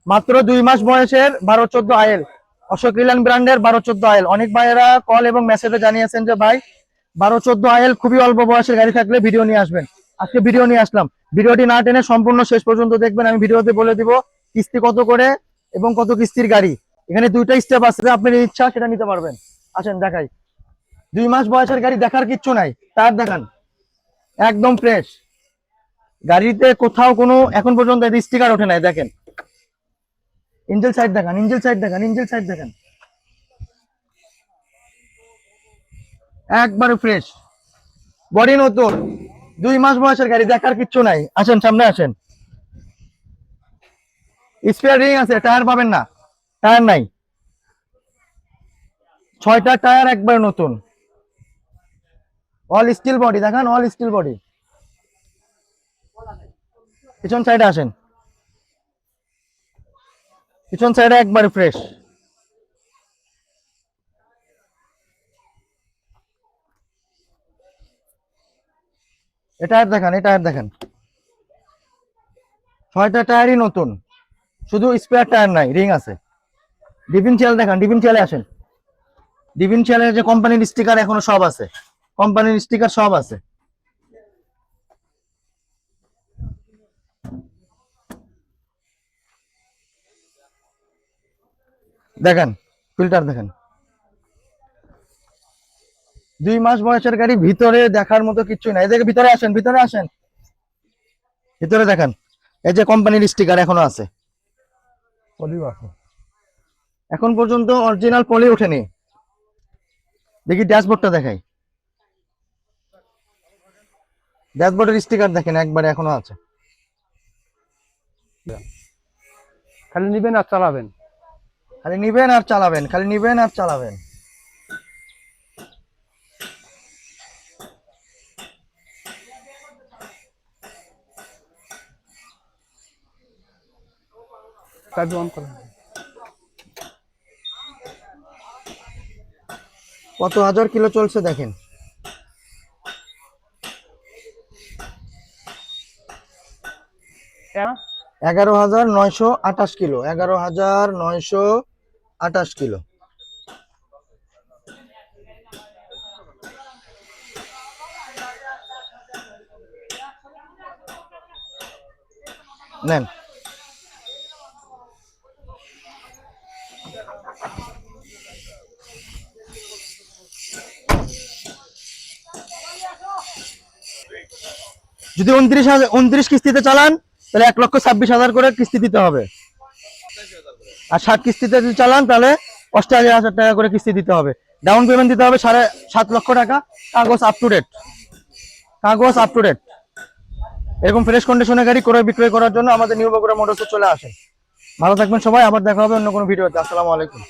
মাত্র 2 মাস বয়সের 12-14 আইএল, অশোক রিলান ব্র্যান্ডের 12-14 আইএল। অনেক ভাইয়েরা কল এবং মেসেজে জানিয়েছেন যে ভাই 12-14 আইএল খুবই অল্প বয়সের গাড়ি থাকলে ভিডিও নিয়ে আসবেন। আজকে ভিডিও নিয়ে আসলাম। ভিডিওটি না টেনে সম্পূর্ণ শেষ পর্যন্ত দেখবেন। আমি ভিডিওতে বলে দিব কিস্তি কত করে এবং কত কিস্তির গাড়ি। এখানে 2টা স্টেপ আছে, আপনার ইচ্ছা সেটা নিতে পারবেন। আসেন দেখাই। 2 মাস বয়সের গাড়ি দেখার কিচ্ছু নাই, টায়ার দেখান একদম ফ্রেশ। গাড়িতে কোথাও কোনো এখন পর্যন্ত স্টিকার ওঠে নাই। দেখেন ইঞ্জিন সাইড দেখান, ইঞ্জিন সাইড দেখান, ইঞ্জিন সাইড দেখান, একবারে ফ্রেশ, বডি নতুন। 2 মাস বয়সের গাড়ি দেখার কিচ্ছু নাই। আসেন সামনে আসেন। স্পেয়ার রিং আছে, টায়ার পাবেন না, টায়ার নাই। 6টা টায়ার একবার নতুন, অল স্টিল বডি দেখান, অল স্টিল বডি। পিছন সাইডে আসেন, পিছন সাইডে একবারে ফ্রেশ। টায়ার দেখান, টায়ার দেখান, 6টা টায়ারই নতুন, শুধু স্পেয়ার টায়ার নাই, রিং আছে। ডিফারেন্সিয়াল দেখান, ডিফারেন্সিয়ালে আসেন। ডিফারেন্সিয়ালের যে কোম্পানির স্টিকার এখনো সব আছে, কোম্পানির স্টিকার সব আছে। দেখেন ফিল্টার দেখেন। 2 মাস বয়সের গাড়ি, ভিতরে দেখার মতো কিছু নাই। এদিকে ভিতরে আসেন, ভিতরে আসেন, ভিতরে দেখেন। এই যে কোম্পানির স্টিকার এখনো আছে, এখন পর্যন্ত অরিজিনাল পলি ওঠেনি। দেখি ড্যাশবোর্ডটা দেখাই, ড্যাশবোর্ডের স্টিকার দেখেন একবারে এখনো আছে। খালি নিবেন আর চালাবেন, খালি নিবেন আর চালাবেন, খালি নিবেন আর চালাবেন। চাবি অন করেন। কত হাজার কিলো চলছে দেখেন। হ্যাঁ 11,928 কিলো, 11,928 কিলো। নেন। যদি 29 কিস্তিতে চালান তাহলে 1,26,000 করে কিস্তি দিতে হবে। আর 60 কিস্তিতে যদি চালান তাহলে 88,000 টাকা করে কিস্তি দিতে হবে। ডাউন পেমেন্ট দিতে হবে 7.5 লক্ষ টাকা। কাগজ আপ টু ডেট, কাগজ আপ টু ডেট। এরকম ফ্রেশ কন্ডিশনে গাড়ি ক্রয় বিক্রয় করার জন্য আমাদের নিউ বগুড়া মোটরসে চলে আসেন। ভালো থাকবেন সবাই, আবার দেখা হবে অন্য কোনো ভিডিওতে। আসসালামু আলাইকুম।